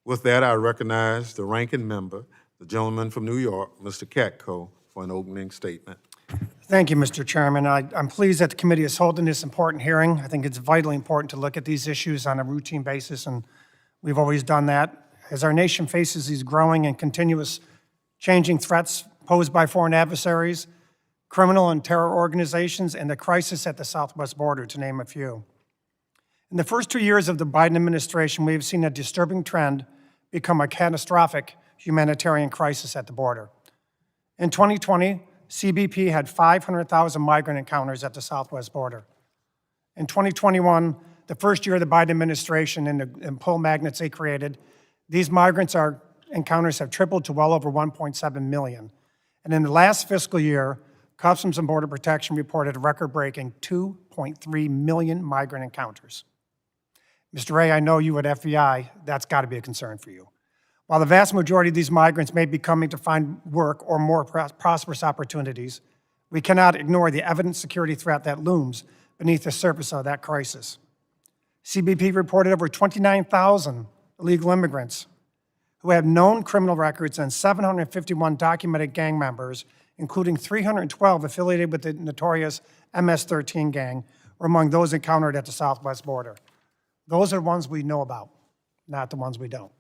With that, I recognize the ranking member, the gentleman from New York, Mr. Katko, for an opening statement. Thank you, Mr. Chairman. I'm pleased that the committee is holding this important hearing. I think it's vitally important to look at these issues on a routine basis, and we've always done that. As our nation faces these growing and continuous changing threats posed by foreign adversaries, criminal and terror organizations, and the crisis at the southwest border, to name a few. In the first 2 years of the Biden administration, we have seen a disturbing trend become a catastrophic humanitarian crisis at the border. In 2020, CBP had 500,000 migrant encounters at the southwest border. In 2021, the first year of the Biden administration and the pull magnets they created, these encounters have tripled to well over 1.7 million. And in the last fiscal year, Customs and Border Protection reported a record-breaking 2.3 million migrant encounters. Mr. Wray, I know you at FBI, that's got to be a concern for you. While the vast majority of these migrants may be coming to find work or more prosperous opportunities, we cannot ignore the evident security threat that looms beneath the surface of that crisis. CBP reported over 29,000 illegal immigrants who have known criminal records and 751 documented gang members, including 312 affiliated with the notorious MS-13 gang, were among those encountered at the southwest border. Those are the ones we know about, not the ones we don't.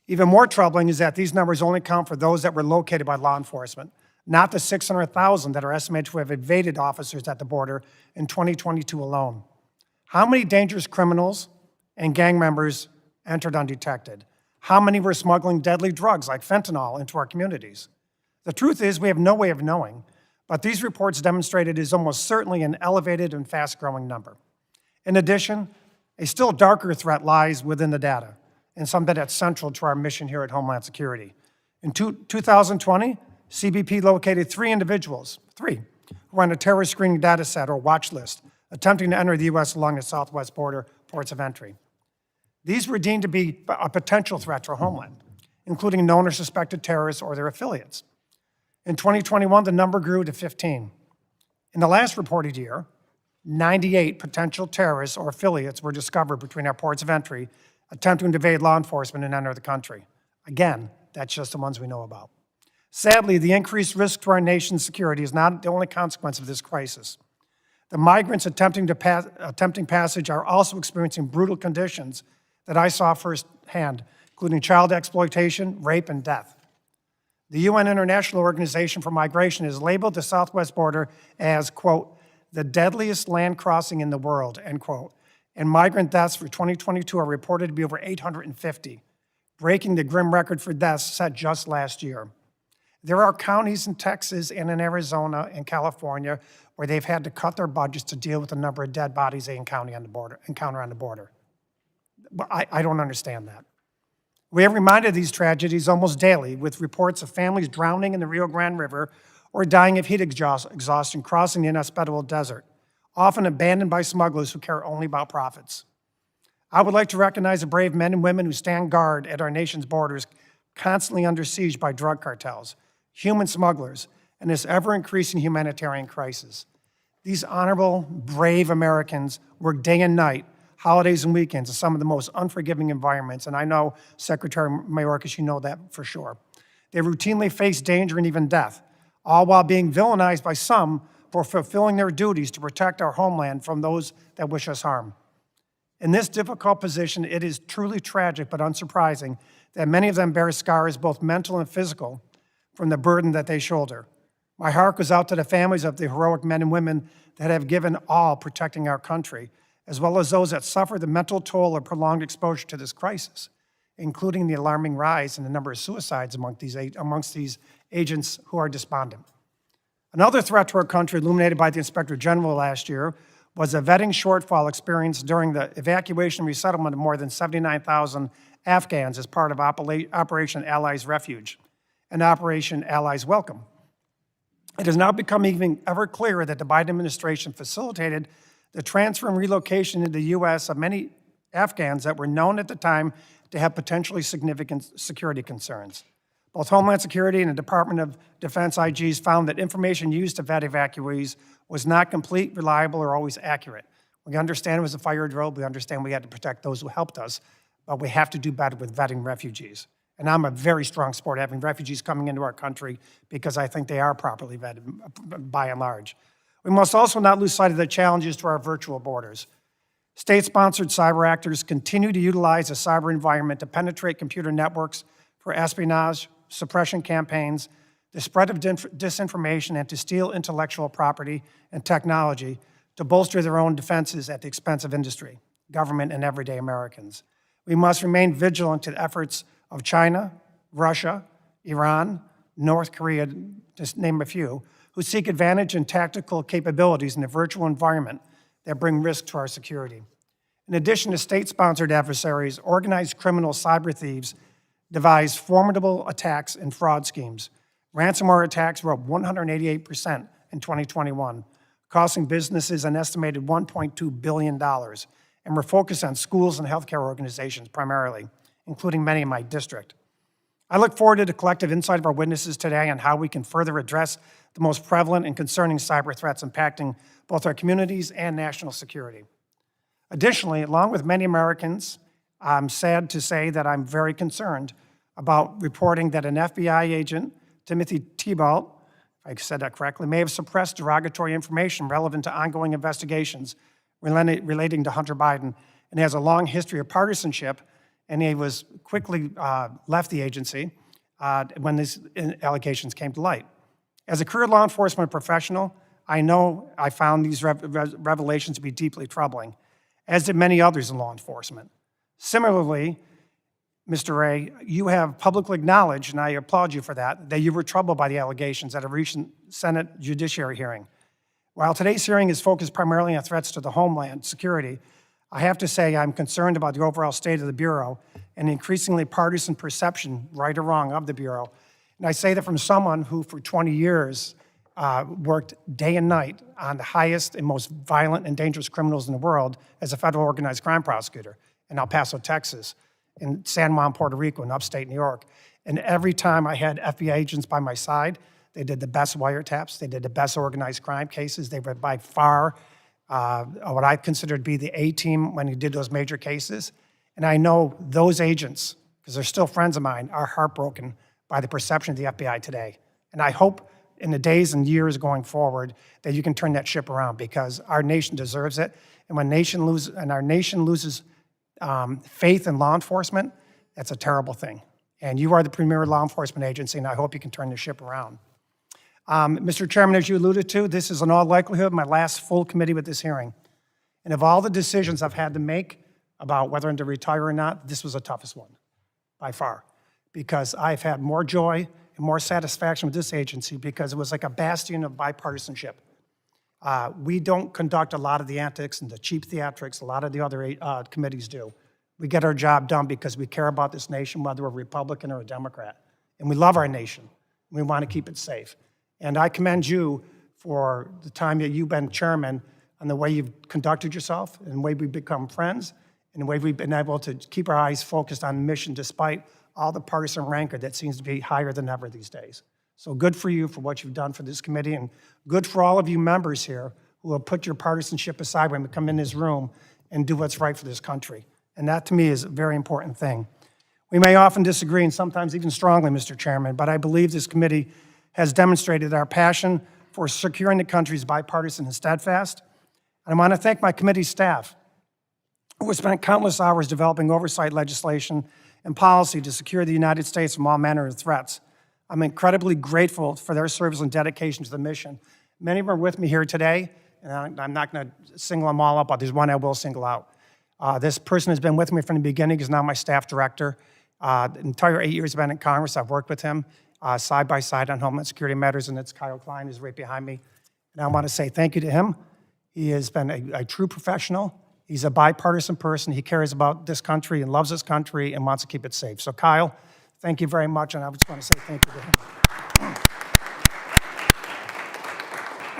Even more troubling is that these numbers only count for those that were located by law enforcement, not the 600,000 that are estimated to have evaded officers at the border in 2022 alone. How many dangerous criminals and gang members entered undetected? How many were smuggling deadly drugs like fentanyl into our communities? The truth is we have no way of knowing, but these reports demonstrate it is almost certainly an elevated and fast-growing number. In addition, a still darker threat lies within the data, and something that's central to our mission here at Homeland Security. In 2020, CBP located three individuals, who were on a terrorist screening data set or watch list, attempting to enter the U.S. along the southwest border ports of entry. These were deemed to be a potential threat to our homeland, including known or suspected terrorists or their affiliates. In 2021, the number grew to 15. In the last reported year, 98 potential terrorists or affiliates were discovered between our ports of entry, attempting to evade law enforcement and enter the country. Again, that's just the ones we know about. Sadly, the increased risk to our nation's security is not the only consequence of this crisis. The migrants attempting passage are also experiencing brutal conditions that I saw firsthand, including child exploitation, rape, and death. The UN International Organization for Migration has labeled the southwest border as, quote, the deadliest land crossing in the world, end quote. And migrant deaths for 2022 are reported to be over 850, breaking the grim record for deaths set just last year. There are counties in Texas and in Arizona and California where they've had to cut their budgets to deal with the number of dead bodies they encounter on the border. I don't understand that. We are reminded of these tragedies almost daily with reports of families drowning in the Rio Grande River or dying of heat exhaustion crossing the inhospitable desert, often abandoned by smugglers who care only about profits. I would like to recognize the brave men and women who stand guard at our nation's borders, constantly under siege by drug cartels, human smugglers, and this ever-increasing humanitarian crisis. These honorable, brave Americans work day and night, holidays and weekends in some of the most unforgiving environments, and I know, Secretary Mayorkas, you know that for sure. They routinely face danger and even death, all while being villainized by some for fulfilling their duties to protect our homeland from those that wish us harm. In this difficult position, it is truly tragic but unsurprising that many of them bear scars, both mental and physical, from the burden that they shoulder. My heart goes out to the families of the heroic men and women that have given all protecting our country, as well as those that suffer the mental toll of prolonged exposure to this crisis, including the alarming rise in the number of suicides amongst these agents who are despondent. Another threat to our country illuminated by the Inspector General last year was a vetting shortfall experienced during the evacuation and resettlement of more than 79,000 Afghans as part of Operation Allies Refuge and Operation Allies Welcome. It has now become even ever clearer that the Biden administration facilitated the transfer and relocation into the U.S. of many Afghans that were known at the time to have potentially significant security concerns. Both Homeland Security and the Department of Defense IGs found that information used to vet evacuees was not complete, reliable, or always accurate. We understand it was a fire drill. We understand we had to protect those who helped us. but we have to do better with vetting refugees. And I'm a very strong supporter of having refugees coming into our country because I think they are properly vetted by and large. We must also not lose sight of the challenges to our virtual borders. State-sponsored cyber actors continue to utilize the cyber environment to penetrate computer networks for espionage, suppression campaigns, the spread of disinformation, and to steal intellectual property and technology to bolster their own defenses at the expense of industry, government, and everyday Americans. We must remain vigilant to the efforts of China, Russia, Iran, North Korea, just name a few, who seek advantage in tactical capabilities in the virtual environment that bring risk to our security. In addition to state-sponsored adversaries, organized criminal cyber thieves devise formidable attacks and fraud schemes. Ransomware attacks were up 188% in 2021, costing businesses an estimated $1.2 billion, and were focused on schools and healthcare organizations primarily, including many in my district. I look forward to the collective insight of our witnesses today on how we can further address the most prevalent and concerning cyber threats impacting both our communities and national security. Additionally, along with many Americans, I'm sad to say that I'm very concerned about reporting that an FBI agent, Timothy Thibault, if I said that correctly, may have suppressed derogatory information relevant to ongoing investigations relating to Hunter Biden, and has a long history of partisanship, and he was quickly left the agency when these allegations came to light. As a career law enforcement professional, I know I found these revelations to be deeply troubling, as did many others in law enforcement. Similarly, Mr. Wray, you have publicly acknowledged, and I applaud you for that you were troubled by the allegations at a recent Senate Judiciary hearing. While today's hearing is focused primarily on threats to the Homeland Security, I have to say I'm concerned about the overall state of the Bureau and the increasingly partisan perception, right or wrong, of the Bureau. And I say that from someone who for 20 years worked day and night on the highest and most violent and dangerous criminals in the world as a federal organized crime prosecutor in El Paso, Texas, in San Juan, Puerto Rico, in upstate New York. And every time I had FBI agents by my side, they did the best wiretaps, they did the best organized crime cases. They were by far what I consider to be the A-team when he did those major cases. And I know those agents, because they're still friends of mine, are heartbroken by the perception of the FBI today. And I hope in the days and years going forward that you can turn that ship around, because our nation deserves it. And when our nation loses faith in law enforcement, that's a terrible thing. And you are the premier law enforcement agency, and I hope you can turn the ship around. Mr. Chairman, as you alluded to, this is in all likelihood my last full committee with this hearing. And of all the decisions I've had to make about whether to retire or not, this was the toughest one, by far, because I've had more joy and more satisfaction with this agency because it was like a bastion of bipartisanship. We don't conduct a lot of the antics and the cheap theatrics a lot of the other committees do. We get our job done because we care about this nation, whether we're a Republican or a Democrat. And we love our nation. We want to keep it safe. And I commend you for the time that you've been chairman and the way you've conducted yourself and the way we've become friends and the way we've been able to keep our eyes focused on the mission despite all the partisan rancor that seems to be higher than ever these days. So good for you for what you've done for this committee, and good for all of you members here who have put your partisanship aside when we come in this room and do what's right for this country. And that, to me, is a very important thing. We may often disagree, and sometimes even strongly, Mr. Chairman, but I believe this committee has demonstrated our passion for securing the country is bipartisan and steadfast. And I want to thank my committee staff, who have spent countless hours developing oversight legislation and policy to secure the United States from all manner of threats. I'm incredibly grateful for their service and dedication to the mission. Many of them are with me here today, and I'm not going to single them all out, but there's one I will single out. This person has been with me from the beginning. He's now my staff director. The entire 8 years I've been in Congress, I've worked with him side by side on Homeland Security matters, and it's Kyle Klein, who's right behind me. And I want to say thank you to him. He has been a true professional. He's a bipartisan person. He cares about this country and loves this country and wants to keep it safe. So Kyle, thank you very much, and I just want to say thank you to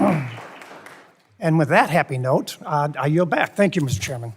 him. And with that happy note, I yield back. Thank you, Mr. Chairman.